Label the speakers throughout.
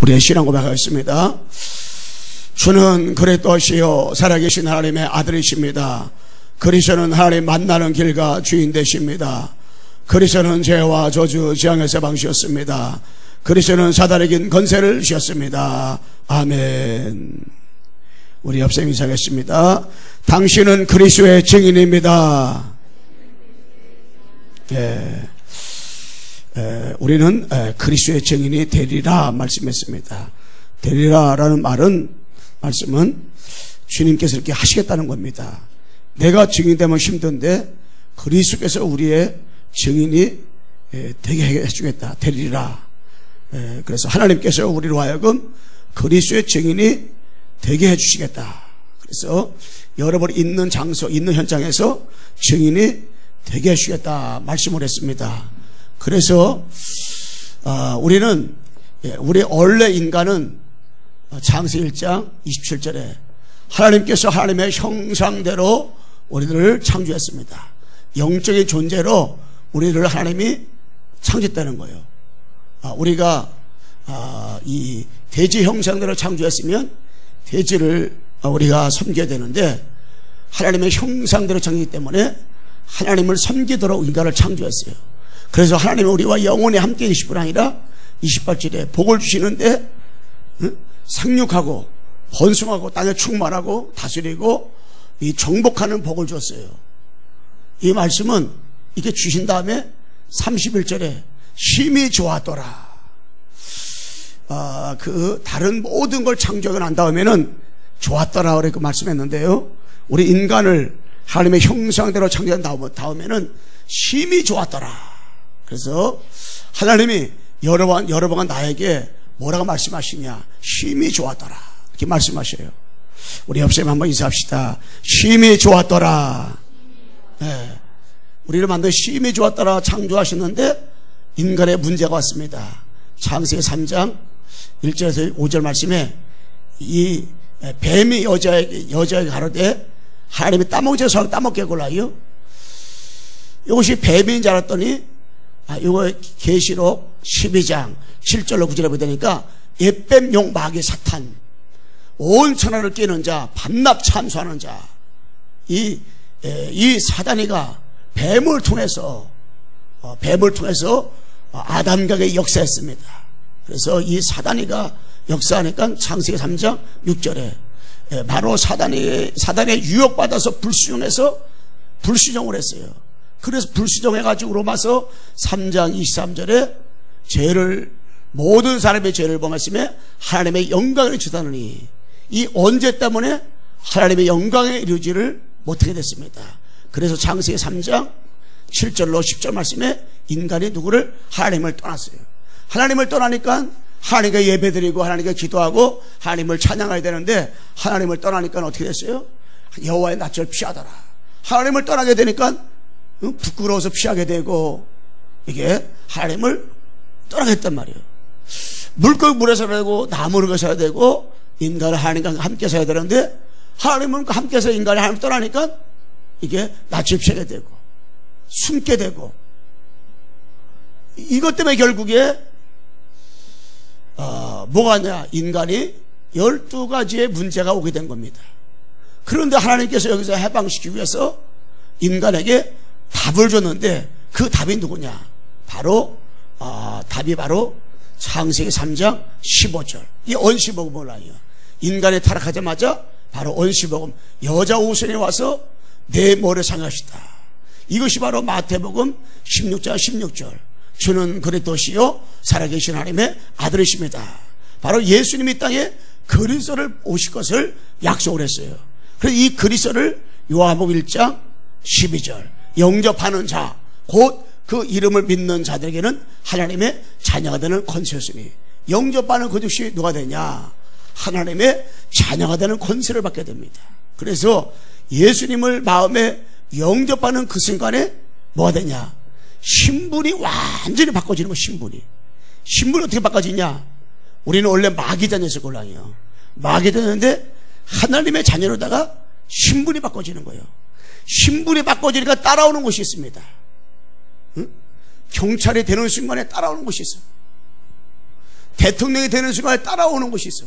Speaker 1: 우리의 신앙 고백하겠습니다. 주는 그리스도시요 살아계신 하나님의 아들이십니다. 그리스도는 하나님 만나는 길과 주인 되십니다. 그리스도는 죄와 저주 재앙에서 방주셨습니다. 그리스도는 사단에게 건세를 주셨습니다. 아멘. 우리 옆쌤 인사하겠습니다. 당신은 그리스도의 증인입니다. 우리는 그리스도의 증인이 되리라 말씀했습니다. 되리라라는 말씀은 주님께서 이렇게 하시겠다는 겁니다. 내가 증인되면 힘든데 그리스도께서 우리의 증인이 되게 해주겠다. 되리라. 그래서 하나님께서 우리로 하여금 그리스도의 증인이 되게 해주시겠다. 그래서 여러분 있는 장소, 있는 현장에서 증인이 되게 해주시겠다 말씀을 했습니다. 그래서 우리는 우리 원래 인간은 창세기 1장 27절에 하나님께서 하나님의 형상대로 우리들을 창조했습니다. 영적인 존재로 우리를 하나님이 창조했다는 거예요. 우리가 이 돼지 형상대로 창조했으면 돼지를 우리가 섬겨야 되는데 하나님의 형상대로 창조했기 때문에 하나님을 섬기도록 인간을 창조했어요. 그래서 하나님은 우리와 영원히 함께 계실 뿐 아니라 28절에 복을 주시는데 생육하고 번성하고 땅에 충만하고 다스리고 이 정복하는 복을 줬어요. 이 말씀은 이렇게 주신 다음에 31절에 심히 좋았더라. 그 다른 모든 걸 창조하고 난 다음에는 좋았더라 그렇게 말씀했는데요. 우리 인간을 하나님의 형상대로 창조한 다음에는 심히 좋았더라. 그래서 하나님이 여러 번 나에게 뭐라고 말씀하시냐? 심히 좋았더라 이렇게 말씀하셔요. 우리 옆사람 한번 인사합시다. 심히 좋았더라. 우리를 만들어 심히 좋았더라 창조하셨는데 인간의 문제가 왔습니다. 창세기 3장 1절에서 5절 말씀에 이 뱀이 여자에게 가로되 하나님이 따먹어서 따먹게 골라요. 이것이 뱀인 줄 알았더니 이거 계시록 12장 7절로 9절에 보니까 옛뱀용 마귀 사탄 온 천하를 깨는 자 반납 참수하는 자 이 사단이가 뱀을 통해서 아담에게 역사했습니다. 그래서 이 사단이가 역사하니까 창세기 3장 6절에 바로 사단의 유혹받아서 불순종해서 불순종을 했어요. 그래서 불순종해가지고 로마서 3장 23절에 모든 사람의 죄를 범했으며 하나님의 영광을 이루다느니 이 언제 때문에 하나님의 영광에 이루지를 못하게 됐습니다. 그래서 창세기 3장 7절로 10절 말씀에 인간이 누구를? 하나님을 떠났어요. 하나님을 떠나니까 하나님께 예배드리고 하나님께 기도하고 하나님을 찬양해야 되는데 하나님을 떠나니까 어떻게 됐어요? 여호와의 낯을 피하더라. 하나님을 떠나게 되니까 부끄러워서 피하게 되고 이게 하나님을 떠나게 했단 말이에요. 물에 살아야 되고 나무를 살아야 되고 인간은 하나님과 함께 살아야 되는데 하나님은 함께 해서 인간이 하나님을 떠나니까 이게 낯을 피하게 되고 숨게 되고 이것 때문에 결국에 뭐가 하냐? 인간이 12가지의 문제가 오게 된 겁니다. 그런데 하나님께서 여기서 해방시키기 위해서 인간에게 답을 줬는데 그 답이 누구냐? 답이 바로 창세기 3장 15절 이 언시복음을 아니요. 인간이 타락하자마자 바로 언시복음 여자 오선에 와서 내 머리를 상하시다. 이것이 바로 마태복음 16장 16절 주는 그리스도시요 살아계신 하나님의 아들이십니다. 바로 예수님이 이 땅에 그리스도를 오실 것을 약속을 했어요. 그래서 이 그리스도를 요한복음 1장 12절 영접하는 자 곧 그 이름을 믿는 자들에게는 하나님의 자녀가 되는 권세였으니 영접하는 그 즉시 누가 되냐? 하나님의 자녀가 되는 권세를 받게 됩니다. 그래서 예수님을 마음에 영접하는 그 순간에 뭐가 되냐? 신분이 완전히 바꿔지는 거예요. 신분이 어떻게 바꿔지냐? 우리는 원래 마귀 자녀였을 걸로 아니에요. 마귀 자녀인데 하나님의 자녀로다가 신분이 바꿔지는 거예요. 신분이 바꿔지니까 따라오는 것이 있습니다. 응? 경찰이 되는 순간에 따라오는 것이 있어요. 대통령이 되는 순간에 따라오는 곳이 있어.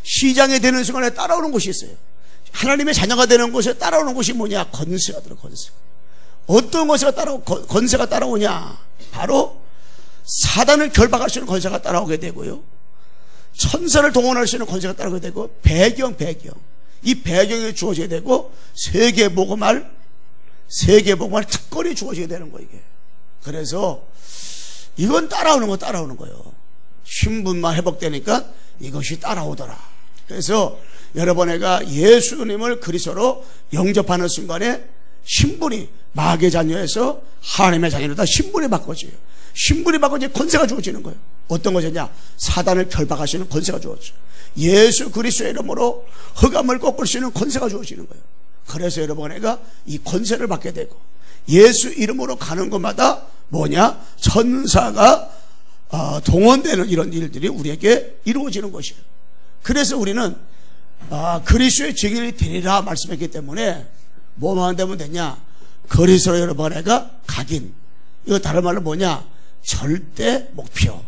Speaker 1: 시장이 되는 순간에 따라오는 곳이 있어요. 하나님의 자녀가 되는 곳에 따라오는 곳이 뭐냐? 권세가 들어. 권세. 어떤 권세가 따라오냐? 바로 사단을 결박할 수 있는 권세가 따라오게 되고요, 천사를 동원할 수 있는 권세가 따라오게 되고, 배경 이 배경이 주어져야 되고, 세계 복음할 특권이 주어져야 되는 거예요. 이게. 그래서 이건 따라오는 거예요. 신분만 회복되니까 이것이 따라오더라. 그래서 여러분, 애가 예수님을 그리스도로 영접하는 순간에 신분이 마귀의 자녀에서 하나님의 자녀로다 신분이 바꿔져요. 신분이 바꿔져 권세가 주어지는 거예요. 어떤 것이냐? 사단을 결박하시는 권세가 주어져요. 예수 그리스도의 이름으로 흑암을 꺾을 수 있는 권세가 주어지는 거예요. 그래서 여러분, 애가 이 권세를 받게 되고, 예수 이름으로 가는 것마다 뭐냐? 천사가 동원되는 이런 일들이 우리에게 이루어지는 것이에요. 그래서 우리는 그리스도의 증인이 되리라 말씀했기 때문에 뭐만 되면 되냐? 그리스도로 여러분, 애가 각인. 이거 다른 말로 뭐냐? 절대 목표.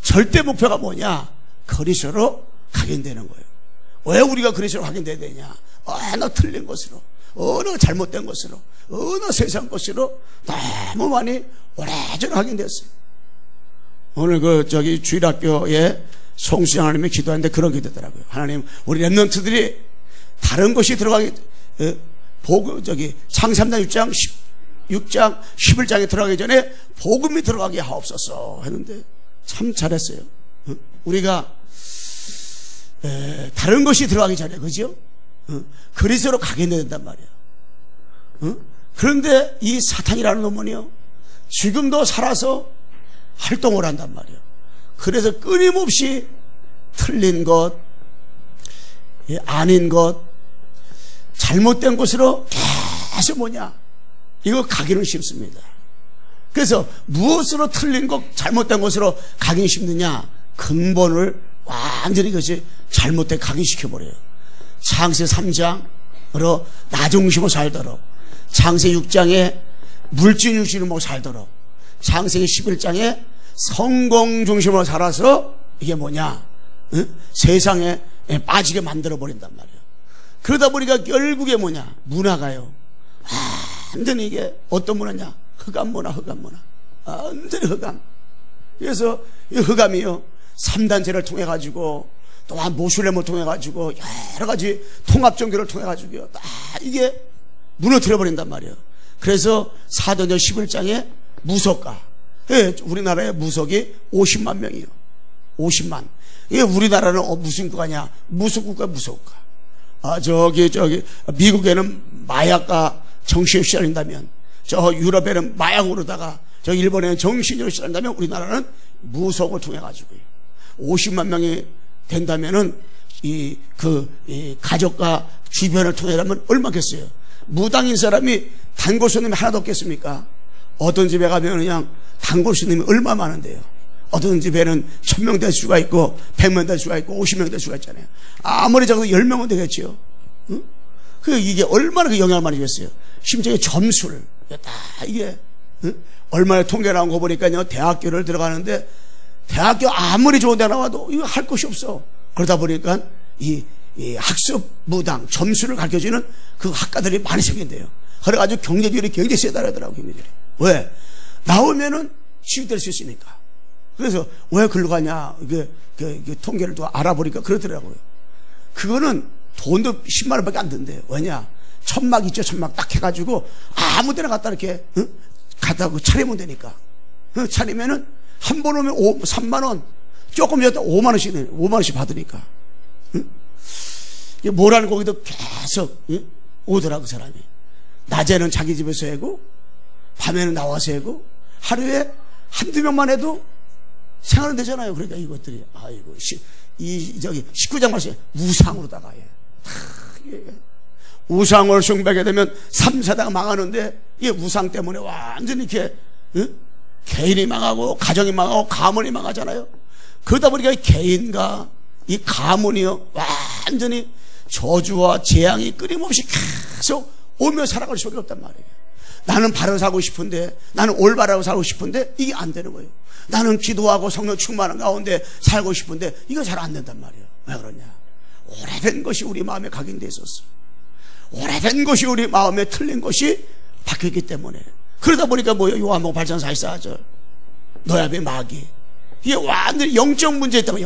Speaker 1: 절대 목표가 뭐냐? 그리스도로 각인되는 거예요. 왜 우리가 그리스도로 각인돼야 되냐? 어느 틀린 것으로, 어느 잘못된 것으로, 어느 세상 것으로 너무 많이 오래전에 각인됐어요. 오늘 주일학교에 송수영 하나님이 기도하는데 그런 기도더라고요. 하나님, 우리 렘넌트들이 다른 것이 들어가기, 창세기 3장 6장 11장에 들어가기 전에 복음이 들어가게 하옵소서 했는데 참 잘했어요. 우리가 다른 것이 들어가기 전에, 그죠? 그리스도로 각인돼야 된단 말이야. 그런데 이 사탄이라는 놈은요, 지금도 살아서 활동을 한단 말이에요. 그래서 끊임없이 틀린 것, 아닌 것, 잘못된 것으로 계속 뭐냐? 이거 각인을 심습니다. 그래서 무엇으로 틀린 것, 잘못된 것으로 각인 심느냐? 근본을 완전히 그것이 잘못된 각인시켜버려요. 창세 3장으로 나 중심으로 살도록, 창세 6장에 물질 중심으로 살도록, 창세기 11장에 성공 중심으로 살아서 이게 뭐냐? 세상에 빠지게 만들어버린단 말이에요. 그러다 보니까 결국에 뭐냐? 문화가요, 완전히 이게 어떤 문화냐? 흑암 문화. 완전히 흑암. 그래서 이 흑암이요, 3단체를 통해 가지고, 또한 모슐렘을 통해 가지고, 여러 가지 통합 종교를 통해 가지고요, 다 이게 무너뜨려 버린단 말이에요. 그래서 사도행전 11장에 무속가, 우리나라의 무속이 50만 명이에요. 50만. 이게 우리나라는 무슨 국가냐? 무속국가. 미국에는 마약과 정신을 시달린다면, 저 유럽에는 마약으로다가, 저 일본에는 정신으로 시달린다면, 우리나라는 무속을 통해 가지고요, 50만 명이 된다면은 이 가족과 주변을 통해라면 얼마겠어요? 무당인 사람이 단골 손님이 하나도 없겠습니까? 어떤 집에 가면 그냥 단골 손님이 얼마 많은데요. 어떤 집에는 1000명 될 수가 있고 100명 될 수가 있고 50명 될 수가 있잖아요. 아무리 적어도 10명은 되겠죠. 응? 이게 얼마나 그 영향을 많이 줬어요. 심지어 점수를 다 이게, 응? 얼마나 통계 나온 거 보니까요, 대학교를 들어가는데 대학교 아무리 좋은 데 나와도 이거 할 것이 없어. 그러다 보니까 이 학습 무당 점수를 가르쳐주는 그 학과들이 많이 생긴대요. 그래가지고 경제비율이 굉장히 세다 그러더라고. 경제비율이. 왜? 나오면은 취직될 수 있으니까. 그래서 왜 글로 가냐, 이게 통계를 또 알아보니까 그러더라고요. 그거는 돈도 10만 원밖에 안 든대요. 왜냐? 천막 있죠, 천막 딱 해가지고 아무 데나 갖다 이렇게, 응? 갖다 차리면 되니까. 차리면은 한 번 오면 3만 원, 조금 줬다 5만 원씩 받으니까. 응? 뭐라는 거기도 계속, 응? 오더라, 그 사람이. 낮에는 자기 집에서 해고, 밤에는 나와서 해고, 하루에 한두 명만 해도 생활은 되잖아요. 그러니까 이것들이, 아이고, 19장 말씀에 우상으로다가, 우상을 숭배하게 되면 3세대가 망하는데, 이게 우상 때문에 완전히 이렇게, 응? 개인이 망하고 가정이 망하고 가문이 망하잖아요. 그러다 보니까 이 개인과 이 가문이요, 완전히 저주와 재앙이 끊임없이 계속 오며 살아갈 수밖에 없단 말이에요. 나는 바로 살고 싶은데, 나는 올바르고 살고 싶은데 이게 안 되는 거예요. 나는 기도하고 성령 충만한 가운데 살고 싶은데 이거 잘 안 된단 말이에요. 왜 그러냐? 오래된 것이 우리 마음에 각인되어 있었어. 오래된 것이 우리 마음에 틀린 것이 바뀌었기 때문에. 그러다 보니까 뭐예요? 요한복음 8장 44절 너희 앞에 마귀. 이게 완전히 영적 문제 있다고.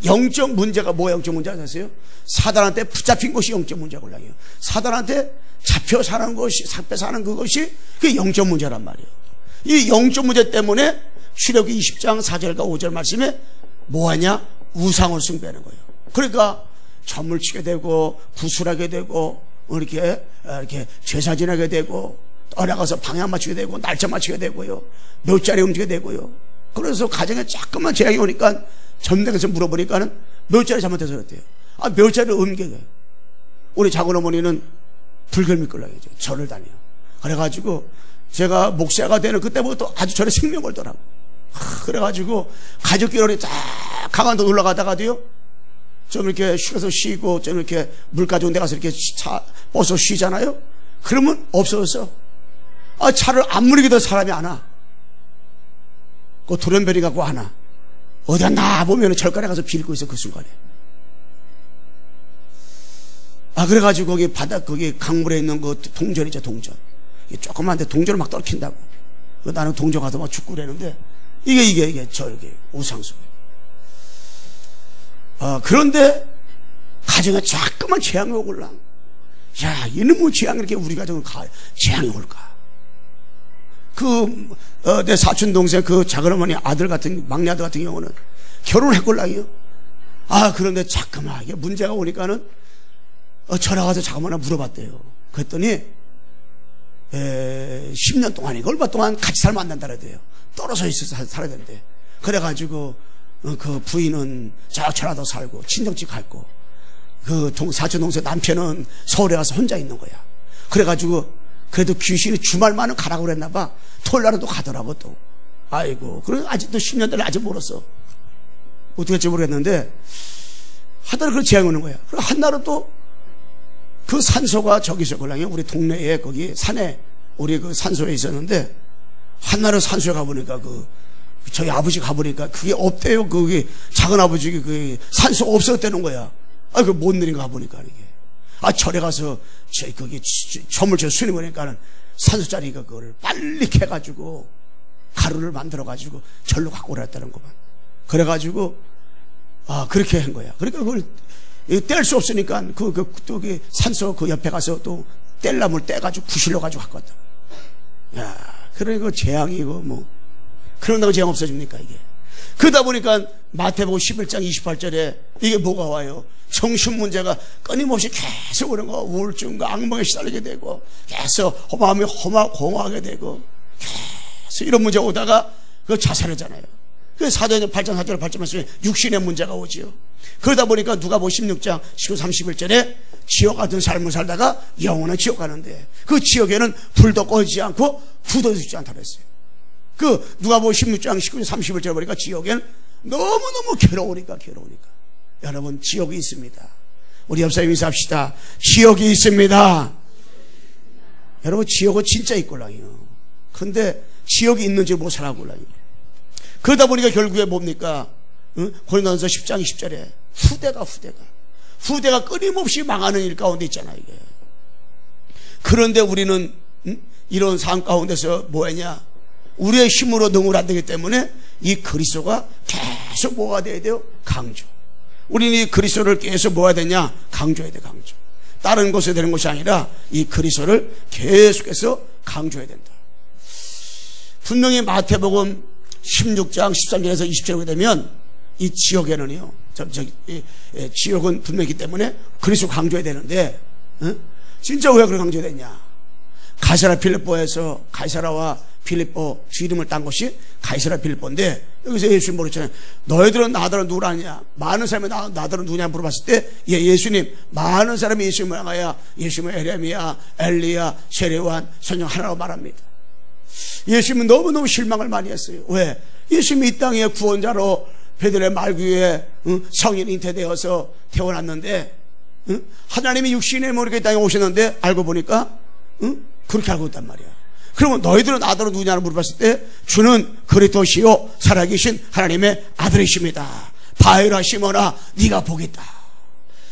Speaker 1: 영적 문제가 뭐야? 영적 문제 아세요? 사단한테 붙잡힌 것이 영적 문제고, 사단한테 잡혀 사는 것이, 잡혀 사는 그것이 그게 영적 문제란 말이에요. 이 영적 문제 때문에 출애굽기 20장 4절과 5절 말씀에 뭐하냐? 우상을 숭배하는 거예요. 그러니까 점을 치게 되고 구슬하게 되고 이렇게 제사 지내게 되고 떠나가서 방향 맞추게 되고 날짜 맞추게 되고요. 묘자리 움직이게 되고요. 그래서 가정에 조금만 제약이 오니까 점당에서 물어보니까는 묘자리 잘못해서 그랬대요. 아, 묘자리를 옮겨요. 우리 작은 어머니는 불교를 믿고 나가죠. 절을 다녀요. 그래가지고 제가 목사가 되는 그때부터 아주 절에 생명 걸더라고. 그래가지고 가족끼리 딱 강원도 놀러 가다가도요, 좀 이렇게 쉬어서 쉬고 좀 이렇게 물 가져온 데 가서 이렇게 버스 쉬잖아요. 그러면 없어졌어. 아, 차를 아무리 기도 사람이 안 와. 그 돌연변이 갖고 안 와. 어디가 나보면 절간에 가서 빌고 있어. 그 순간에. 아, 그래가지고 거기 바닥, 거기 강물에 있는 그 동전이죠, 동전. 조그만데 동전을 막 떨킨다고. 나는 동전 가서 막 죽고 그랬는데 이게 저기 우상숭배. 그런데 가정에 자꾸만 재앙이 오걸라. 야, 이놈의 재앙이 이렇게 우리 가정을 재앙이 올까? 내 사촌 동생 그 작은 어머니 아들 같은, 막내 아들 같은 경우는 결혼을 했걸라요. 아, 그런데 자꾸만 이게 문제가 오니까는 전화 가서 자꾸만 물어봤대요. 그랬더니 10년 동안이고 얼마 동안 같이 살면 안 된다 그래요. 떨어져 있어서 살아야 된대. 그래가지고 그 부인은 저 전라도 살고 친정집 갔고 그 사촌 동생 남편은 서울에 가서 혼자 있는 거야. 그래가지고 그래도 귀신이 주말만은 가라고 그랬나 봐. 토요일날은 또 가더라고 또. 아이고, 그래 아직도 10년 전에 아직 멀었어. 어떻게 할지 모르겠는데 하다가 그런 재앙이 오는 거야. 그리고 한날은 또 그 산소가 저기서 걸랑요. 우리 동네에 거기 산에 우리 그 산소에 있었는데 한날은 산소에 가보니까 저희 아버지 가보니까 그게 없대요. 그게 작은 아버지 그 산소가 없었다는 거야. 아, 그 뭔 일인가 가보니까 이게. 아, 절에 가서 거기 점을 쳐 수니 보니까는 산소짜리가 그걸 빨리 캐가지고 가루를 만들어가지고 절로 갖고 오랬다는 거만. 그래가지고 그렇게 한 거야. 그러니까 그걸 뗄 수 없으니까 또 산소 그 옆에 가서 또 뗄나물 떼가지고 부실러 가지고 갔거든. 야, 그러니까 재앙이고 뭐 그런다고 재앙 없어집니까 이게? 그러다 보니까 마태복음 11장 28절에 이게 뭐가 와요? 정신 문제가 끊임없이 계속 오는 거, 우울증과 악몽에 시달리게 되고 계속 마음이 공허하게 되고 계속 이런 문제가 오다가 그 자살하잖아요. 그 사도행전 8장 4절 8절 말씀에 육신의 문제가 오지요. 그러다 보니까 누가복음 16장 19, 31절에 지옥 같은 삶을 살다가 영원한 지옥 가는데 그 지옥에는 불도 꺼지지 않고 불도 죽지 않다고 했어요. 그 누가복음 16장 19, 31절 보니까 지옥에는 너무너무 괴로우니까. 여러분, 지옥이 있습니다. 우리 옆 사람 인사합시다. 지옥이 있습니다. 여러분, 지옥은 진짜 있걸랑요. 그런데 지옥이 있는지 못 살아걸랑요. 그러다 보니까 결국에 뭡니까? 고린도전서 10장 20절에 후대가 끊임없이 망하는 일 가운데 있잖아요. 이게. 그런데 우리는 이런 상황 가운데서 뭐하냐? 우리의 힘으로 능을 안 되기 때문에 이 그리스도가 계속 뭐가 돼야 돼요? 강조. 우리는 이 그리스도를 계속 뭐가 되냐? 강조해야 돼. 강조. 다른 것에 되는 것이 아니라 이 그리스도를 계속해서 강조해야 된다. 분명히 마태복음 16장 13절에서 20절에 보게 되면 이 지옥에는요, 지옥은 분명히 있기 때문에 그리스도 강조해야 되는데, 진짜 왜 그걸 강조해야 되냐? 가이사라 필립보에서 가이사라와 필립보 이름을 딴 것이 가이사라 필립보인데, 여기서 예수님 물었잖아요. 너희들은 나더러 누구라냐? 많은 사람이 나더러 누구냐 물어봤을 때, 예수님, 많은 사람이 예수님을 향하여 예수님은 에레미야, 엘리야, 세례요한, 성령 하나로 말합니다. 예수님은 너무너무 실망을 많이 했어요. 왜? 예수님이 이 땅에 구원자로 베들레헴 말구에 성인 잉태되어서 태어났는데, 하나님이 육신의 머리에 이 땅에 오셨는데 알고 보니까 그렇게 알고 있단 말이야. 그러면 너희들은 아들은 누구냐고 물어봤을 때 주는 그리스도시요 살아계신 하나님의 아들이십니다. 바위라 시몬아 네가 복이다.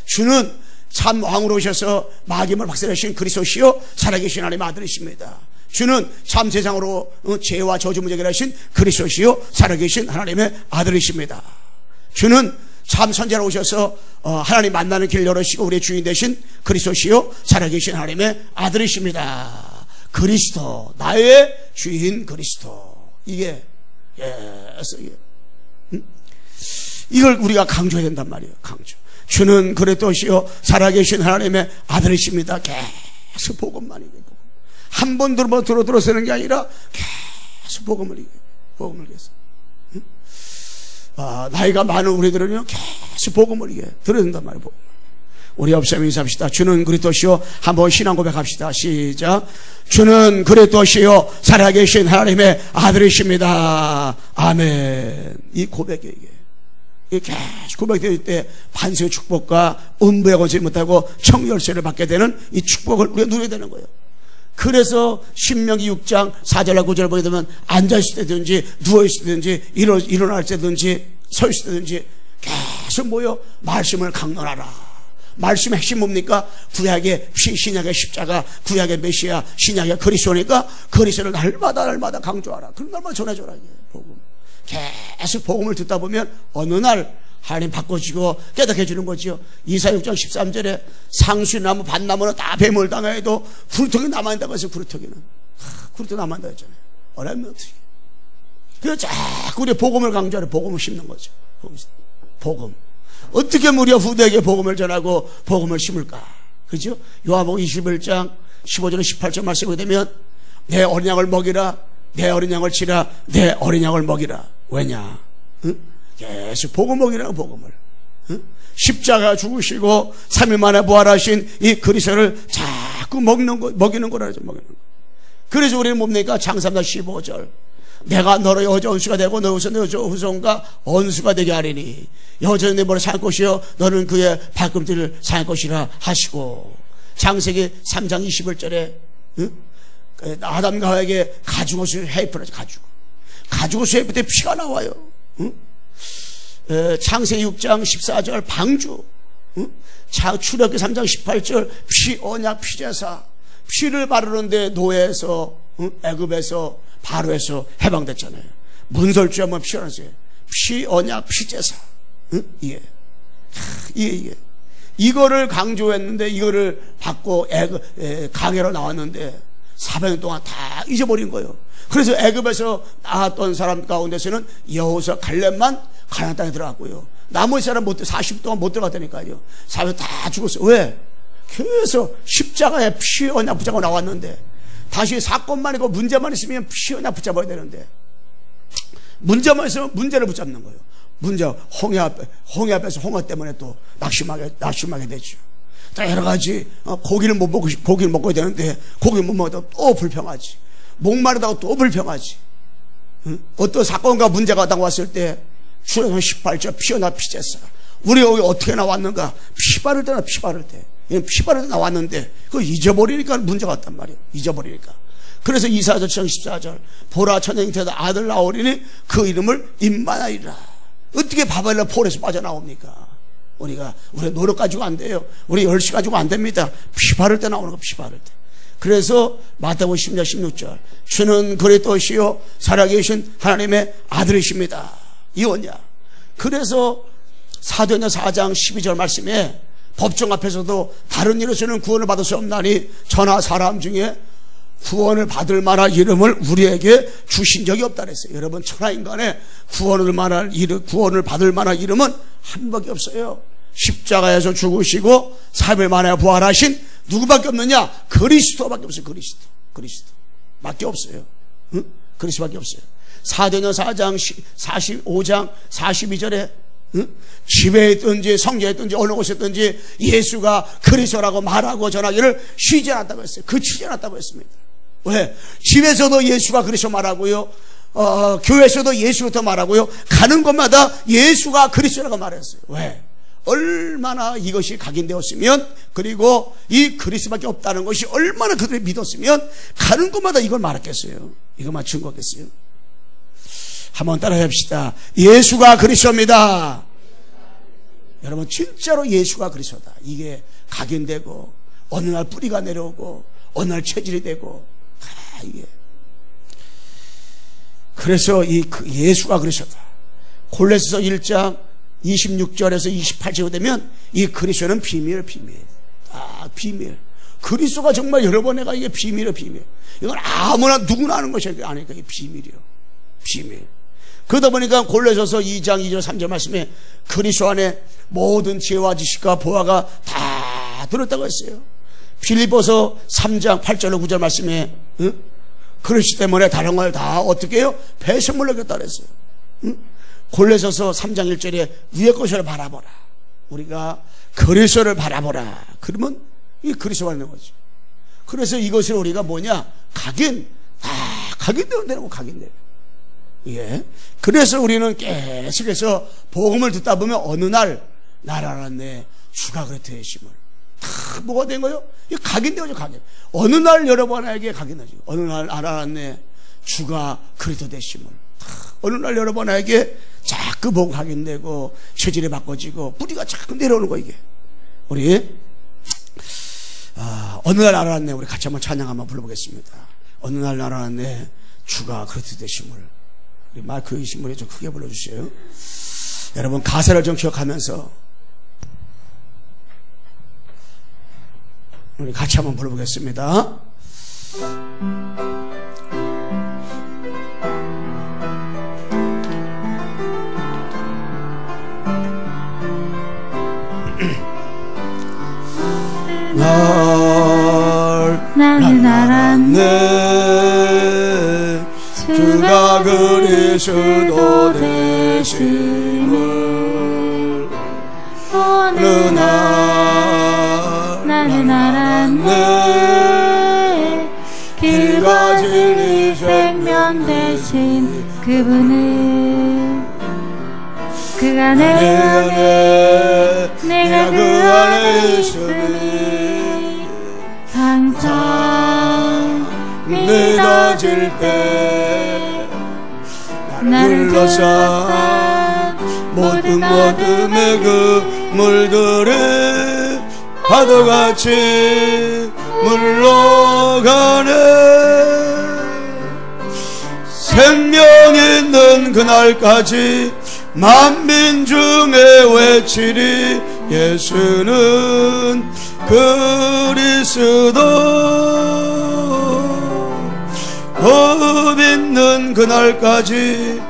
Speaker 1: 주는 참 왕으로 오셔서 마귀를 박살내신 그리스도시요 살아계신 하나님의 아들이십니다. 주는 참 세상으로 죄와 저주 문제를 하신 그리스도시요 살아계신 하나님의 아들이십니다. 주는 참 선지자로 오셔서 하나님 만나는 길을 열으시고 우리의 주인 되신 그리스도시요 살아계신 하나님의 아들이십니다. 그리스도, 나의 주인 그리스도. 이게 이걸 우리가 강조해야 된단 말이에요. 강조. 주는 그리스도시요 살아계신 하나님의 아들이십니다. 계속 복음만 얘기해. 한 번 들어서는 게 아니라 계속 복음을 얘기해. 복음을 계속. 나이가 많은 우리들은요 계속 복음을 얘기해. 들어야 된단 말이에요. 복음을. 우리 옆사람 인사합시다. 주는 그리스도시요. 한번 신앙 고백합시다. 시작. 주는 그리스도시요 살아계신 하나님의 아들이십니다. 아멘. 이 고백이에요. 이게 계속 고백될 때 반세의 축복과 음부의 권세를 못하고 청열세를 받게 되는 이 축복을 우리가 누려야 되는 거예요. 그래서 신명기 6장 4절과 9절을 보게 되면 앉아있을 때든지 누워있을 때든지 일어날 때든지 서있을 때든지 계속 모여 말씀을 강론하라. 말씀의 핵심 뭡니까? 구약의 피, 신약의 십자가, 구약의 메시아, 신약의 그리스도니까 그리스도를 날마다 강조하라. 그런 날마다 전해줘라. 복음. 계속 복음을 듣다 보면 어느 날 하나님 바꿔주고 깨닫게 해주는 거지요. 이사야 6장 13절에 상수나무 밭나무는 다 뱀을 당해도 구루터기 남아있다고 해서 구루터기 남아있다고 했잖아요. 어려면 어떻게. 그래서 자꾸 우리 복음을 강조하는 복음을 심는 거죠. 복음. 어떻게 우리가 후대에게 복음을 전하고 복음을 심을까? 그죠? 요한복음 21장 15절에 18절 말씀이 되면 내 어린 양을 먹이라, 내 어린 양을 치라, 내 어린 양을 먹이라. 왜냐? 응? 계속 복음 먹이라는 복음을. 응? 십자가 죽으시고 3일 만에 부활하신 이 그리스도를 자꾸 먹이는 거라죠. 먹이는 거. 그래서 우리는 뭡니까? 장사입니다. 15절. 내가 너로 여호와 원수가 되고 너로서 내 후손과 원수가 되게 하리니 여호와는 내 머리 살 것이요 너는 그의 발꿈치를 살 것이라 하시고. 창세기 3장 21절에 응? 아담과 하와에게 가죽옷을 해입으라죠. 가죽옷을 해입을 때 피가 나와요. 응? 창세기 6장 14절 방주, 응? 출애굽기 3장 18절 피 언약 피제사. 피를 바르는데 노예에서 응? 애굽에서 바로에서 해방됐잖아요. 문설주 한번 피어났어요. 피 언약 피제사. 응? 이게 이거를 강조했는데 이거를 받고 강해로 나왔는데 400년 동안 다 잊어버린 거예요. 그래서 애굽에서 나왔던 사람 가운데서는 여호수아 갈렙만 가나안 땅에 들어갔고요. 나머지 사람 40년 동안 못 들어갔다니까요. 사람 다 죽었어요. 왜? 그래서 십자가에 피 언약 붙잡고 나왔는데 다시 사건만 있고 문제만 있으면 피 언약 붙잡아야 되는데 문제만 있으면 문제를 붙잡는 거예요. 문제 홍해 앞에서 홍어 때문에 또 낙심하게 되죠. 여러 가지 고기를 못 먹고 고기를 먹어야 되는데 고기를 못 먹어도 또 불평하지. 목마르다고 또 불평하지. 응? 어떤 사건과 문제가 딱 왔을 때 출애굽기 18절 피어나 피제사. 우리 여기 어떻게 나왔는가? 피 바를 때 피 바를 때 나왔는데 그거 잊어버리니까 문제가 왔단 말이에요. 잊어버리니까. 그래서 이사야 14절 보라 천행태다 아들 나오리니 그 이름을 임마누엘이라. 어떻게 바벨론 폴에서 빠져나옵니까? 우리가 노력 가지고 안 돼요. 우리 열시 가지고 안 됩니다. 피 바를 때 나오는 거, 피 바를 때. 그래서 마태복음 10장 16절 주는 그리스도시요 살아계신 하나님의 아들이십니다. 이거냐? 그래서 사도행전 4장 12절 말씀에 법정 앞에서도 다른 이로서는 구원을 받을 수 없나니 저나 사람 중에 구원을 받을 만한 이름을 우리에게 주신 적이 없다 그랬어요. 여러분, 천하인간에 구원을 받을 만한 이름은 한 밖에 없어요. 십자가에서 죽으시고 3일 만에 부활하신 누구밖에 없느냐? 그리스도밖에 없어요. 그리스도 밖에 없어요. 응? 그리스도밖에 없어요. 사도행전 4장 45장 42절에 응? 집에 있든지 성전에 있든지 어느 곳에 있든지 예수가 그리스도라고 말하고 전하기를 쉬지 않았다고 했어요. 그치지 않았다고 했습니다. 왜? 집에서도 예수가 그리스도 말하고요, 교회에서도 예수부터 말하고요, 가는 곳마다 예수가 그리스도라고 말했어요. 왜? 얼마나 이것이 각인되었으면, 그리고 이 그리스도밖에 없다는 것이 얼마나 그들이 믿었으면 가는 곳마다 이걸 말했겠어요. 이것만 증거겠어요. 한번 따라해 봅시다. 예수가 그리스도입니다. 여러분, 진짜로 예수가 그리스도다. 이게 각인되고 어느 날 뿌리가 내려오고 어느 날 체질이 되고, 이게 그래서 이 예수가 그리스도다. 골로새서 1장 26절에서 28절 되면 이 그리스도는 비밀. 비밀. 그리스도가 정말 여러분, 내가 이게 비밀. 이건 아무나 누구나 아는 것이 아니니까 이게 비밀이요. 비밀. 그러다 보니까 골로새서 2장 2절 3절 말씀에 그리스도 안에 모든 지혜와 지식과 보화가 다 들었다고 했어요. 빌립보서 3장 8절로 9절 말씀에 그리스도 때문에 다른 걸 다 어떻게 해요? 배설물로 여겼다 그랬어요. 골로새서 3장 1절에 위의 것을 바라보라. 우리가 그리스도를 바라보라. 그러면 이 그리스도가 있는 거죠. 그래서 이것을 우리가 뭐냐? 각인되면 되는 거, 각인되면. 예. 그래서 우리는 계속해서 복음을 듣다 보면 어느 날 나라라네 주가 그리스도의 힘을 다 뭐가 된 거예요? 이 각인되죠, 각인. 어느 날 여러분에게 각인되죠. 어느 날 알아놨네 주가 그리스도 되심을. 어느 날 여러분에게 자꾸 복음 각인되고 체질이 바꿔지고 뿌리가 자꾸 내려오는 거, 이게. 우리 어느 날 알아놨네, 우리 같이 한번 찬양 한번 불러보겠습니다. 어느 날 알아놨네 주가 그리스도 되심을. 우리 마크 이 신문에 좀 크게 불러주세요. 여러분, 가사를 좀 기억하면서 우리 같이 한번 불러보겠습니다.
Speaker 2: 나는 알았네 주가 그리스도 되심을. 어느 날 나는 알았네 길과 진리 생명 되신 그분은 그 안에 내가 그 안에 있으니 항상 믿어질 때 나를 둘러싼 모든 어둠의 그 물들이 파도같이 물러가네. 생명 있는 그날까지 만민 중에 외치리 예수는 그리스도. 법 있는 그날까지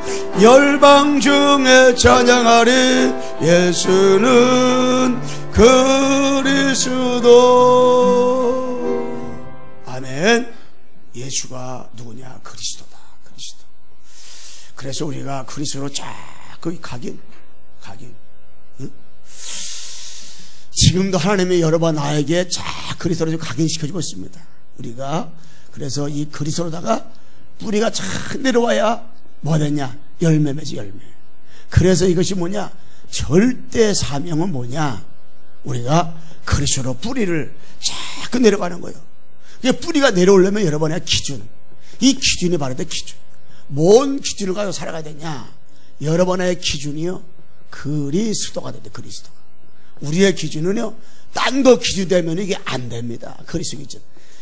Speaker 2: 열방 중에 찬양하리 예수는 그리스도. 아멘. 예수가 누구냐? 그리스도다. 그리스도. 그래서 우리가 그리스도로 자꾸 각인. 응? 지금도 하나님이 여러 번 나에게 그리스도로 각인시켜주고 있습니다. 우리가 그래서 이 그리스도로다가 뿌리가 착 내려와야 뭐 되냐? 열매 맺지, 열매. 그래서 이것이 뭐냐? 절대 사명은 뭐냐? 우리가 그리스도로 뿌리를 자꾸 내려가는 거예요. 뿌리가 내려오려면 여러분의 기준, 이 기준이 바로 내 기준. 뭔 기준을 가지고 살아가야 되냐? 여러분의 기준이요, 그리스도가 돼야 돼. 그리스도가. 우리의 기준은요, 딴 거 기준 되면 이게 안 됩니다. 그리스도 기준.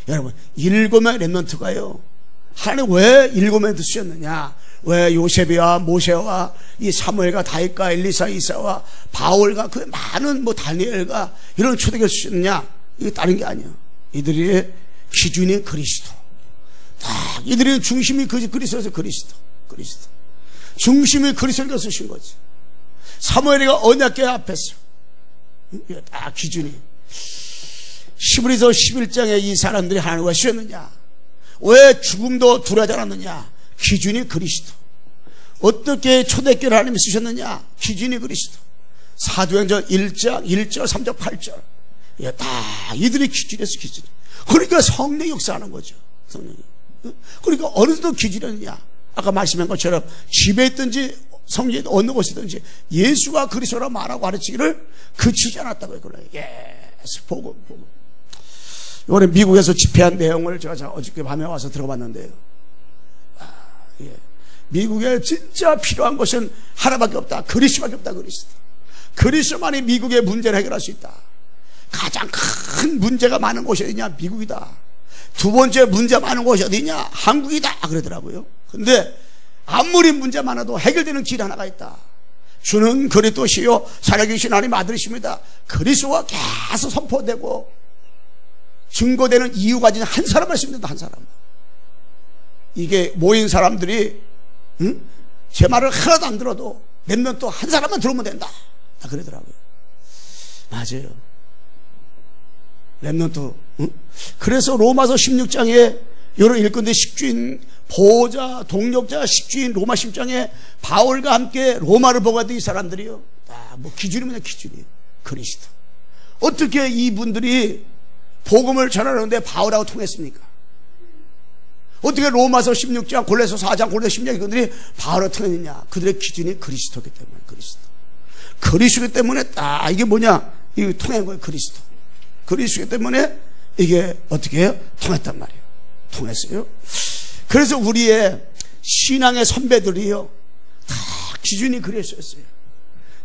Speaker 2: 여러분, 7명의 렘넌트가요, 하나님 왜 7명 쓰셨느냐? 왜 요셉이와 모세와 이 사무엘과 다윗과 엘리사 이사와 바울과 그 많은 다니엘과 이런 초대교를 쓰셨느냐? 이게 다른 게 아니에요. 이들의 기준이 그리스도. 딱 이들의 중심이 그리스도에서 그리스도. 중심이 그리스도가 쓰신 거지. 사무엘이가 언약궤 앞에서 딱 기준이. 히브리서 11장에 이 사람들이 하나님을 왜 쓰셨느냐? 왜 죽음도 두려워하지 않았느냐? 기준이 그리스도. 어떻게 초대교를 하나님이 쓰셨느냐? 기준이 그리스도. 사도행전 1장 1절 3절 8절 다 이들의 기준에서 기준. 그러니까 성령이 역사하는 거죠. 성령이. 그러니까 어느 정도 기준이었느냐? 아까 말씀한 것처럼 집에 있든지
Speaker 1: 성경에 어느 곳이든지 예수가 그리스도라 말하고 가르치기를 그치지 않았다고요. 예수, 복음. 이번에 미국에서 집회한 내용을 제가 어저께 밤에 와서 들어봤는데요. 미국에 진짜 필요한 것은 하나밖에 없다. 그리스도밖에 없다. 그리스도만이 미국의 문제를 해결할 수 있다. 가장 큰 문제가 많은 곳이 어디냐? 미국이다. 두 번째 문제 많은 곳이 어디냐? 한국이다. 그러더라고요. 근데 아무리 문제 많아도 해결되는 길 하나가 있다. 주는 그리스도시요 살아계신 하나님 아들이십니다. 그리스도가 계속 선포되고 증거되는 이유가 있는 한 사람만 있으면 된다. 한 사람. 이게 모인 사람들이 제 말을 하나도 안 들어도 랩런트 한 사람만 들어오면 된다. 그러더라고요. 맞아요. 랩런트. 그래서 로마서 16장에 여러 일꾼들 식주인 보호자, 동력자, 식주인 로마 10장에 바울과 함께 로마를 보고 있던 이 사람들이요. 기준이 뭐냐? 기준이 그리스도. 어떻게 이분들이 복음을 전하는데 바울하고 통했습니까? 어떻게 로마서 16장, 골로새 4장, 골로새 10장 이분들이 바울하고 통했느냐? 그들의 기준이 그리스도이기 때문에 그리스도이기 때문에 이게 뭐냐? 이게 통한 거예요. 그리스도이기 때문에 이게 어떻게 해요? 통했단 말이에요. 통했어요. 그래서 우리의 신앙의 선배들이요 다 기준이 그리스도였어요.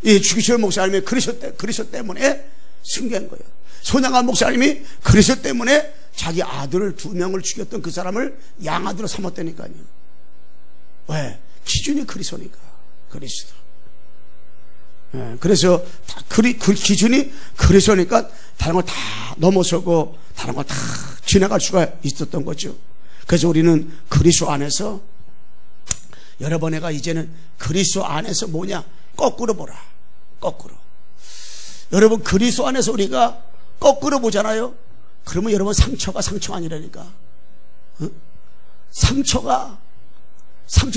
Speaker 1: 이 주기철 목사님이 그리스도 때문에 승리한 거예요. 손양한 목사님이 그리스도 때문에 자기 아들을 2명을 죽였던 그 사람을 양아들로 삼았다니까요. 왜? 기준이 그리스도니까. 그리스도. 그래서 그 기준이 그리스도니까 다른 걸 다 넘어서고 다른 걸 다 지나갈 수가 있었던 거죠. 그래서 우리는 그리스도 안에서 여러분 내가 이제는 그리스도 안에서 뭐냐? 거꾸로 보라. 거꾸로. 여러분 그리스도 안에서 우리가 거꾸로 보잖아요. 그러면 여러분 상처가 아니라니까. 상처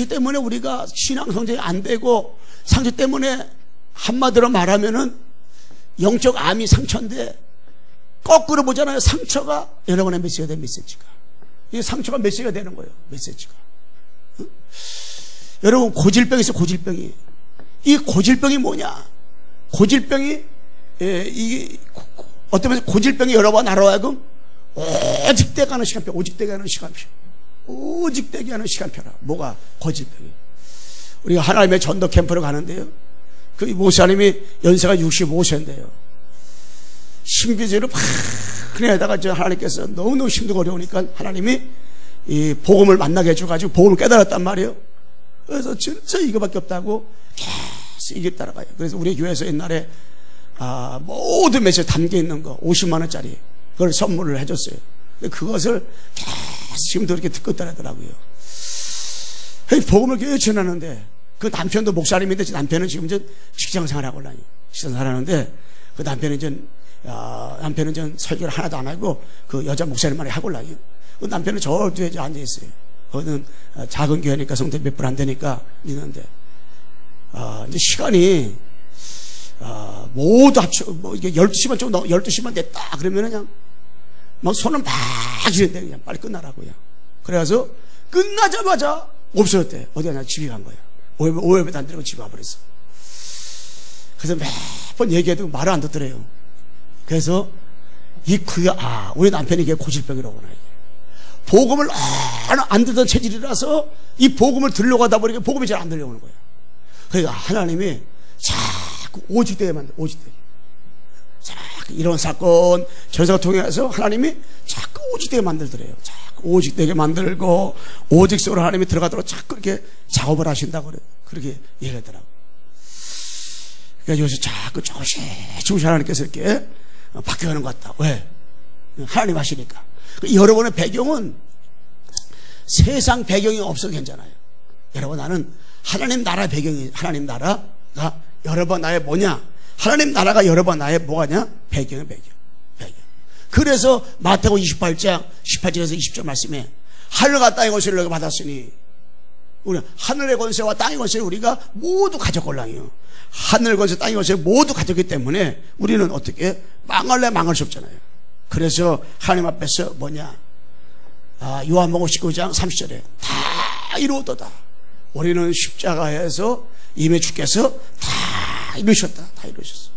Speaker 1: 때문에 우리가 신앙 성장이 안 되고 상처 때문에 한마디로 말하면은 영적 암이 상처인데 거꾸로 보잖아요. 상처가 여러분의 메시지가 된 메시지가. 이 상처가 메시지가 되는 거예요. 메시지가. 여러분 고질병이 있어요. 고질병이. 이 고질병이 뭐냐? 고질병이 이게 어떤 면에서 고질병이 여러분 나로 하여금 오직되게 하는 시간표. 오직되게 하는 시간표라. 뭐가? 고질병이. 우리가 하나님의 전도 캠프를 가는데요. 그 목사님이 연세가 65세인데요. 신비주의로 막 그래다가 하나님께서 너무너무 힘들고 어려우니까 하나님이 이 복음을 만나게 해줘가지고 복음을 깨달았단 말이에요. 그래서 진짜 이거밖에 없다고 계속 이게 따라가요. 그래서 우리 교회에서 옛날에 모든 메시지 담겨 있는 거 50만 원짜리 그걸 선물을 해줬어요. 그것을 계속 지금도 이렇게 듣고 따라더라고요. 복음을 계속 전하는데 그 남편도 목사님인데 남편은 지금 직장 생활하고 직장 생활하는데 그 남편은 전 설교를 하나도 안 하고 그 여자 목사님만 하고 올라요. 그 남편은 저 뒤에 앉아 있어요. 거기는 작은 교회니까 성대 몇 분 안 되니까 있는데 이제 시간이 모두 합쳐 이게 12시만 좀 12시만 됐다 그러면 그냥 막 손은 막 이랬는데 그냥 빨리 끝나라고요. 그래서 끝나자마자 없어졌대. 어디 가냐? 집에 간 거야. 오해배도 안 들고 집에 와버렸어. 그래서 몇 번 얘기해도 말을 안 듣더래요. 그래서 우리 남편이 이게 고질병이라구나. 복음을 안 듣던 체질이라서 이 복음을 들려고 하다 보니까 복음이 잘 안 들려오는 거예요. 그러니까 하나님이 자꾸 오직되게 만들어. 오직되게. 자꾸 이런 사건 저사가 통해서 하나님이 자꾸 오직되게 만들더래요. 자꾸 오직되게 만들고 오직 속으로 하나님이 들어가도록 자꾸 이렇게 작업을 하신다고 그래요. 그렇게 얘기하더라고요. 그러니까 여기서 자꾸 조금씩 하나님께서 이렇게 바뀌어가는 것 같다. 왜? 하나님 하시니까. 여러분의 배경은 세상 배경이 없어도 괜찮아요. 여러분 나는 하나님 나라 배경이, 하나님 나라가 여러분 나의 뭐냐? 하나님 나라가 여러분 나의 뭐가냐? 배경. 그래서 마태복음 28장 18절에서 20절 말씀에 하늘과 땅의 권세를 너희가 받았으니 우리 하늘의 권세와 땅의 권세를 우리가 모두 가졌걸랑이요. 하늘 권세, 땅의 권세를 모두 가졌기 때문에 우리는 어떻게 망할래 망할 수 없잖아요. 그래서 하나님 앞에서 뭐냐? 요한복음 19장 30절에 다 이루었도다. 우리는 십자가에서 이미 주께서 다 이루셨다. 다 이루셨어.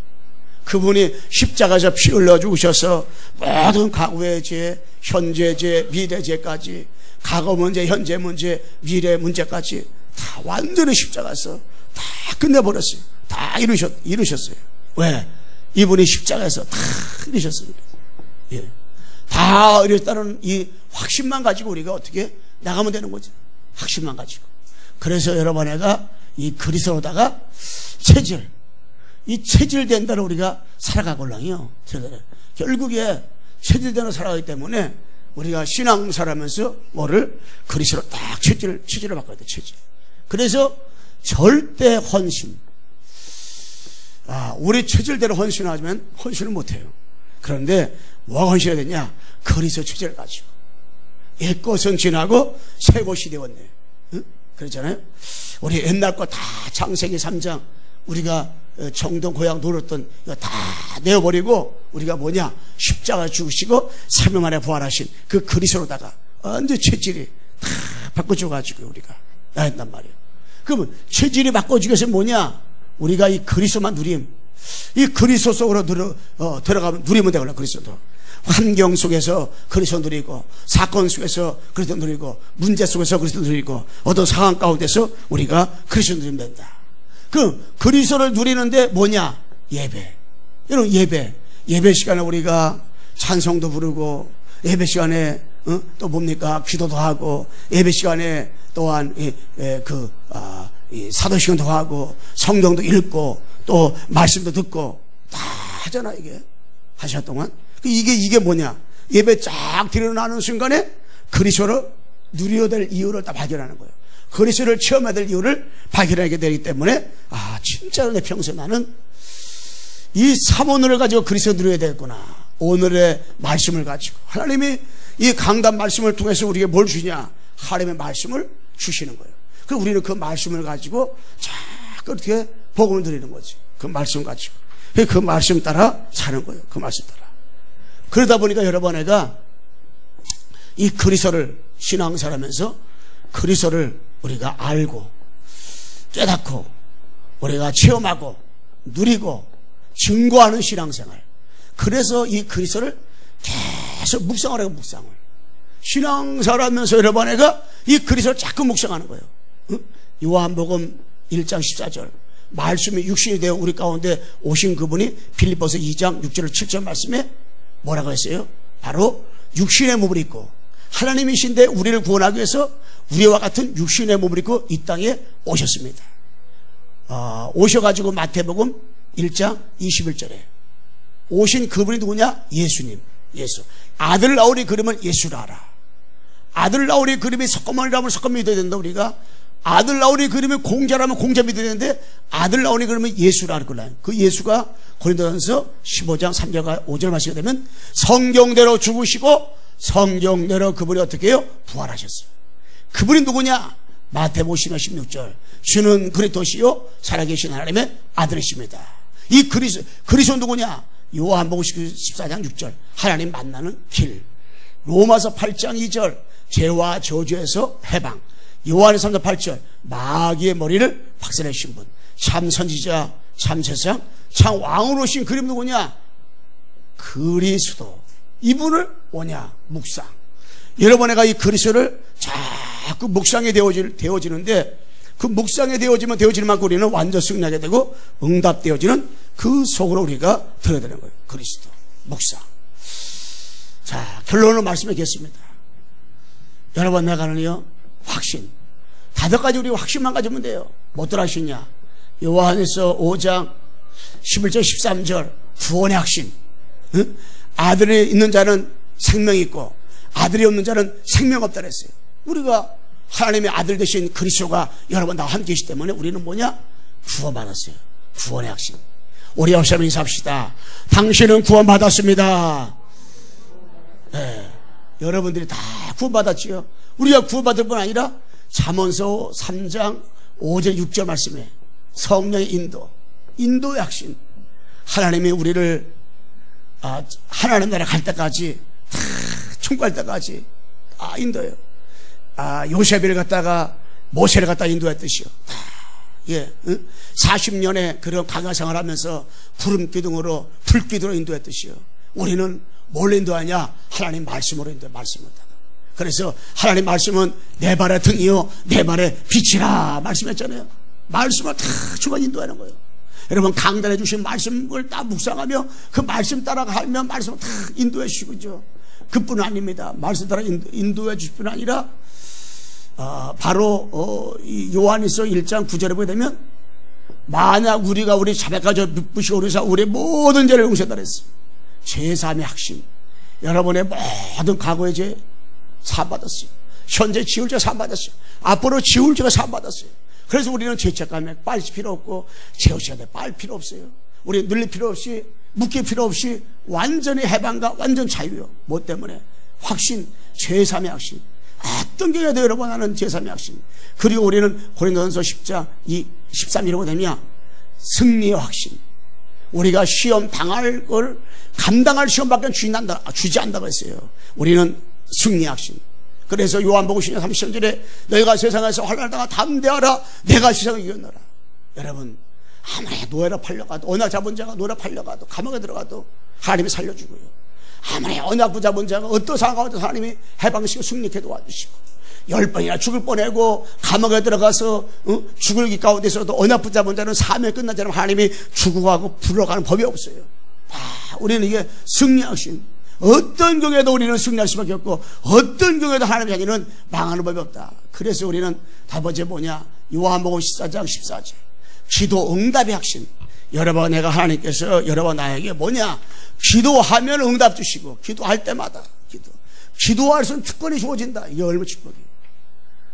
Speaker 1: 그분이 십자가에서 피 흘려 죽으셔서 모든 과거의 죄, 현재 죄, 미래 죄까지, 과거 문제, 현재 문제, 미래 문제까지 다 완전히 십자가에서 다 끝내버렸어요. 다 이루셨어요. 왜? 이분이 십자가에서 다 이루셨습니다. 예. 다 이뤘다는 이 확신만 가지고 우리가 어떻게 나가면 되는 거죠. 확신만 가지고. 그래서 여러분, 내가 이 그리스도로다가 이 체질된 대로 우리가 살아가걸랑요. 결국에 체질대로 살아가기 때문에 우리가 신앙살아면서 뭐를 그리스도로 딱 체질을 바꿔야 돼. 체질. 그래서 절대 헌신. 우리 체질대로 헌신하면 헌신을 못해요. 그런데 뭐가 헌신해야 되냐? 그리스도 체질을 가지고. 옛것은 지나고 새 것이 되었네. 응? 그렇잖아요. 우리 옛날 거 다 창세기 3장 우리가 정동 고향 노렸던 이거 다 내어버리고 우리가 뭐냐? 십자가 죽으시고 3일 만에 부활하신 그 그리스도로다가 완전 체질이 다 바꿔줘가지고 우리가 나했단 말이에요. 그러면 체질이 바꿔주기 위해서 뭐냐? 우리가 이 그리스도만 누림, 이 그리스도 속으로 들어가면 누리면 되거든요. 그리스도 환경 속에서 그리스도 누리고, 사건 속에서 그리스도 누리고, 문제 속에서 그리스도 누리고, 어떤 상황 가운데서 우리가 그리스도 누리면 된다. 그 그리스도를 누리는데 뭐냐? 예배. 여러분, 예배 시간에 우리가 찬송도 부르고, 예배 시간에 또 뭡니까? 기도도 하고, 예배 시간에 또한 사도시간도 하고, 성경도 읽고, 또 말씀도 듣고 다 하잖아. 이게 한 시간 동안. 이게 뭐냐? 예배 쫙 드러나는 순간에 그리스도를 누려야 될 이유를 다 발견하는 거예요. 그리스도를 체험해야 될 이유를 발견하게 되기 때문에 진짜로 내 평생 나는 이 사모늘을 가지고 그리스도 누려야 되겠구나. 오늘의 말씀을 가지고 하나님이 이 강단 말씀을 통해서 우리에게 뭘 주냐? 하나님의 말씀을 주시는 거예요. 그럼 우리는 그 말씀을 가지고 자꾸 어떻게 복음을 드리는 거지. 그 말씀 가지고. 그 말씀 따라 사는 거예요. 그 말씀 따라. 그러다 보니까 여러분, 내가 이 그리스도를 신앙생활하면서 그리스도를 우리가 알고 깨닫고 우리가 체험하고 누리고 증거하는 신앙생활. 그래서 이 그리스도를 계속 묵상을 하고 묵상을. 신앙생활하면서 여러분, 내가 이 그리스도를 자꾸 묵상하는 거예요. 요한복음 1장 14절 말씀이 육신이 되어 우리 가운데 오신 그분이 빌립보서 2장 6절 7절 말씀에 뭐라고 했어요? 바로 육신의 몸을 입고 하나님이신데 우리를 구원하기 위해서 우리와 같은 육신의 몸을 입고 이 땅에 오셨습니다. 오셔가지고 마태복음 1장 21절에 오신 그분이 누구냐? 예수님. 예수. 아들 나오리 그러면 예수라 하라. 아들 나오리 그림이 석고만이라면 석고 믿어야 된다. 우리가 아들 나오리 그림이 공자라면 공자 믿어야 되는데 아들 나오리 그러면 예수라 할 거라. 그 예수가 고린도전서 15장 3절과 5절 말씀이 되면 성경대로 죽으시고 성경대로 그분이 어떻게 해요? 부활하셨어요. 그분이 누구냐? 마태복음 16절 주는 그리스도시요 살아계신 하나님의 아들이십니다. 이 그리스도 누구냐? 요한복음 14장 6절 하나님 만나는 길. 로마서 8장 2절 죄와 저주에서 해방. 요한의 3장 8절 마귀의 머리를 박살내신 분. 참 선지자, 참 세상, 참 왕으로 오신 그림 누구냐? 그리스도. 이분을 뭐냐? 묵상. 여러분, 내가 이 그리스도를 자꾸 묵상에 되어지는데 그 묵상에 되어지는 만큼 우리는 완전 승리하게 되고 응답되어지는 그 속으로 우리가 들어야 되는 거예요. 그리스도 묵상. 자, 결론을 말씀하겠습니다. 여러분, 내가는요 확신. 5가지 우리 확신만 가지면 돼요. 뭐들 하시냐? 요한에서 5장 11절 13절 구원의 확신. 응? 아들이 있는 자는 생명이 있고 아들이 없는 자는 생명 없다 그랬어요. 우리가 하나님의 아들 되신 그리스도가 여러분 나와 함께 계시기 때문에 우리는 뭐냐? 구원받았어요. 구원의 확신. 우리 옆사람 인사합시다. 당신은 구원받았습니다. 네. 여러분들이 다 구원받았지요. 우리가 구원받을 뿐 아니라 잠언서 3장 5절 6절 말씀에 성령의 인도의 확신. 하나님이 우리를 하나님 나라 갈 때까지 다 천국 갈 때까지 인도예요. 요셉을 갖다가 모세를 갖다 인도했듯이요. 예, 40년의 그런 강야 생활하면서 구름 기둥으로 불 기둥으로 인도했듯이요. 우리는 뭘 인도하냐? 하나님 말씀으로 인도해. 말씀으로. 그래서 하나님 말씀은 내 발의 등이요 내 발의 빛이라 말씀했잖아요. 말씀을 다 주가 인도하는 거예요. 여러분 강단해 주신 말씀을 다 묵상하며 그 말씀 따라가면 말씀을 다 인도해 주시고죠. 그뿐 아닙니다. 말씀 따라 인도해 주실 뿐 아니라 바로 요한일서 1장 9절에 보게 되면 만약 우리가 우리 자백하여 부시고 그래서 우리의 모든 죄를 용서했다 그랬어요. 제3의 확신. 여러분의 모든 과거의 죄 사함받았어요. 현재 지을 죄 사함받았어요. 앞으로 지을 죄가 사함받았어요. 그래서 우리는 죄책감에 빠질 필요 없고 죄의식에 빠질 필요 없어요. 우리 눌릴 필요 없이 묶일 필요 없이 완전히 해방과 완전 자유요. 뭐 때문에? 확신, 제3의 확신. 어떤 경우에도 여러분 하는 제3의 확신. 그리고 우리는 고린도전서 10장 13절에 보면 승리의 확신. 우리가 시험 당할 걸 감당할 시험밖에 주지 않는다고 했어요. 우리는 승리의 확신. 그래서 요한복음 10장 30절에 너희가 세상에서 환난을 당하 담대하라 내가 세상을 이겼노라. 여러분 아무리 노예로 팔려가도 언약 잡은 자가 노예로 팔려가도 감옥에 들어가도 하나님이 살려주고요. 아무리 언약 붙잡은 자가 어떤 상황 가운데 하나님이 해방시키고 승리케 도와주시고 10번이나 죽을 뻔하고 감옥에 들어가서 죽을 기 가운데서도 언약 붙잡은 자는 사명이 끝난 자는 하나님이 죽어가고 불러가는 법이 없어요. 우리는 이게 승리하신 어떤 경우에도 우리는 승리할 수밖에 없고 어떤 경우에도 하나님의 자녀는 망하는 법이 없다. 그래서 우리는 다 번째 뭐냐? 요한복음 14장 14절 기도 응답의 확신. 여러분 내가 하나님께서 여러분 나에게 뭐냐? 기도하면 응답 주시고 기도할 때마다 기도할 수 있는 특권이 주어진다. 이게 얼마나 축복이에요.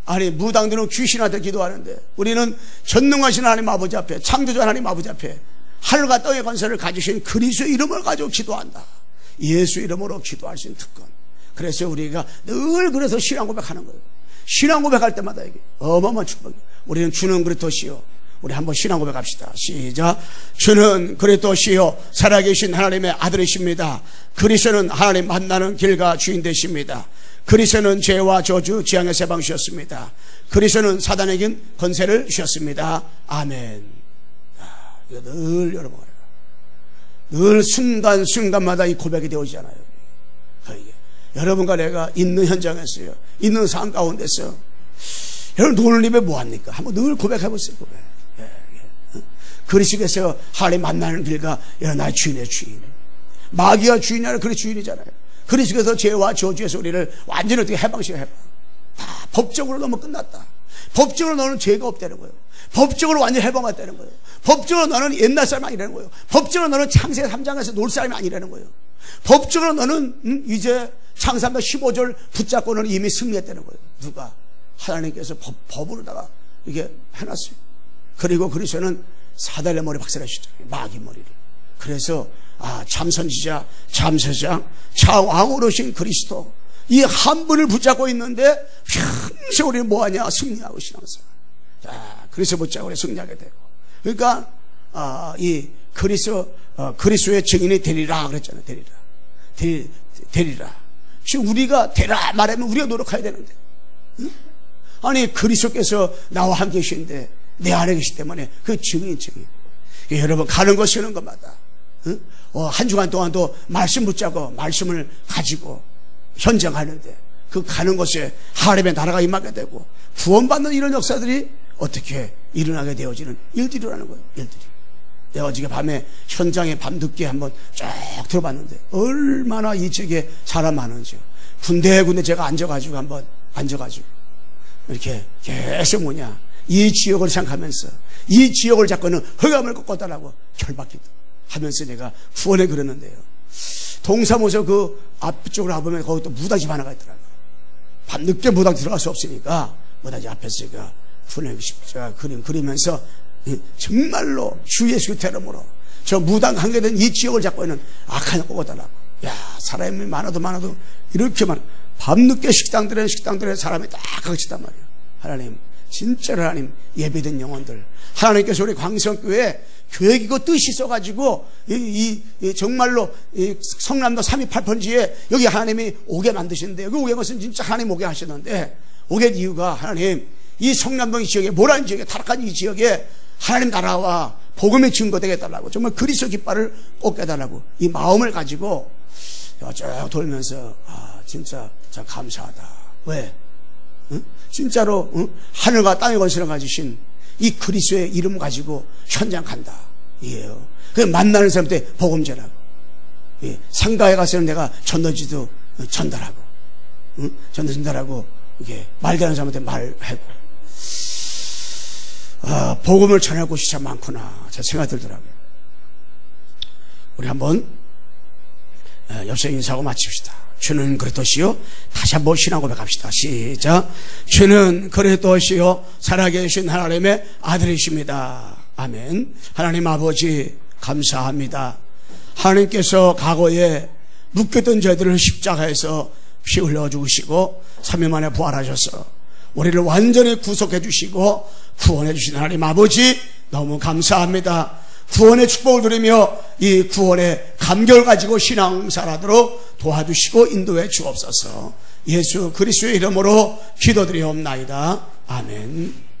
Speaker 1: 아니 무당들은 귀신한테 기도하는데 우리는 전능하신 하나님 아버지 앞에 창조주 하나님 아버지 앞에 하늘과 땅의 권세를 가지신 그리스도의 이름을 가지고 기도한다. 예수 이름으로 기도할 수 있는 특권. 그래서 우리가 늘 그래서 신앙 고백하는 거예요. 신앙 고백할 때마다 이게 어마어마한 축복이에요. 우리는 주는 그리스도시요. 우리 한번 신앙 고백합시다. 시작. 주는 그리스도시요 살아계신 하나님의 아들이십니다. 그리스도는 하나님 만나는 길과 주인 되십니다. 그리스도는 죄와 저주 재앙의 세방 주셨습니다. 그리스도는 사단에겐 권세를 주셨습니다. 아멘. 이거 늘 여러분 늘 순간순간마다 이 고백이 되어지잖아요. 여러분과 내가 있는 현장에서요, 있는 상황 가운데서 여러분 오늘 입에 뭐합니까? 한번 늘 고백해보세요. 고백. 그리스도께서 하나님 만나는 길과 나의 주인의 주인. 마귀가 주인이 아니라 그리 주인이잖아요. 그리스도께서 죄와 저주에서 우리를 완전히 어떻게 해방시켜 해방. 다 법적으로 너무 끝났다. 법적으로 너는 죄가 없다는 거예요. 법적으로 완전히 해방했다는 거예요. 법적으로 너는 옛날 사람이 아니라는 거예요. 법적으로 너는 창세기 3장에서 놀 사람이 아니라는 거예요. 법적으로 너는 이제 창세기 15절 붙잡고 너는 이미 승리했다는 거예요. 누가? 하나님께서 법으로다가 이게 해놨어요. 그리고 그리스도는 사단의 머리 박살내셨잖아요. 마귀 머리를. 그래서 참선지자, 참세장, 차왕으로 오신 그리스도 이 한 분을 붙잡고 있는데 평생 우리는 뭐하냐? 승리하고 신앙생활. 자, 그리스도 붙잡고 우리 승리하게 되고. 그러니까 이 그리스도의 증인이 되리라 그랬잖아요. 되리라. 지금 우리가 되라 말하면 우리가 노력해야 되는데. 응? 아니 그리스도께서 나와 함께 계시는데 내 안에 계시기 때문에 그 증인. 여러분 가는 것 쉬는 것마다 한 주간 동안도 말씀 붙잡고 말씀을 가지고 현장하는데 그 가는 곳에 하나님의 나라가 임하게 되고 구원받는 이런 역사들이 어떻게 일어나게 되어지는 일들이라는 거예요. 일들이. 내가 어저께 밤에 현장에 밤늦게 한번 쫙 들어봤는데 얼마나 이 지역에 사람 많은지요. 군데 제가 앉아가지고 이렇게 계속 뭐냐 이 지역을 생각하면서 이 지역을 잡고는 흑암을 꺾었다라고 결박기도 하면서 내가 구원에 그러는데요. 동사무소 그 앞쪽으로 가보면 거기 또 무당집 하나가 있더라고요. 밤늦게 무당 들어갈 수 없으니까 무당집 앞에서 제가 구원의 십자가 그리면서 정말로 주 예수 이름으로 저 무당 관계된 이 지역을 잡고 있는 악한 을 꺾어달라고. 야, 사람이 많아도 이렇게 밤늦게 식당들에 사람이 딱 가르치단 말이에요. 하나님, 진짜로 하나님 예배된 영혼들, 하나님께서 우리 광성교회 계획이고 뜻이 있어가지고 정말로 이 성남도 328번지에 여기 하나님이 오게 만드시는데 여기 오게 것은 진짜 하나님 오게 하시는데 오게 이유가 하나님 이 성남동 지역에, 모란 지역에, 타락한 이 지역에 하나님 나라와 복음의 증거되게 해달라고, 정말 그리스도 깃발을 꽂게 해달라고 이 마음을 가지고 쭉 돌면서 진짜 참 감사하다. 왜? 응? 진짜로 하늘과 땅의 권세를 가지신 이 그리스도의 이름 가지고 현장 간다. 이에요. 그 만나는 사람한테 복음 전하고, 예. 상가에 가서는 내가 전도지도 전달하고, 전도 전달하고, 이게 말되는 사람한테 말하고, 복음을 전할 곳이 참 많구나. 제 생각이 들더라고요. 우리 한번 옆서 인사하고 마칩시다. 주는 그리스도시요. 다시 한번 신앙 고백합시다. 시작. 주는 그리스도시요 살아계신 하나님의 아들이십니다. 아멘. 하나님 아버지 감사합니다. 하나님께서 과거에 묶였던 저희들을 십자가에서 피 흘려 죽으시고 3일 만에 부활하셔서 우리를 완전히 구속해 주시고 구원해 주신 하나님 아버지 너무 감사합니다. 구원의 축복을 누리며 이 구원의 감격을 가지고 신앙생활하도록 도와주시고 인도해 주옵소서. 예수 그리스도의 이름으로 기도드리옵나이다. 아멘.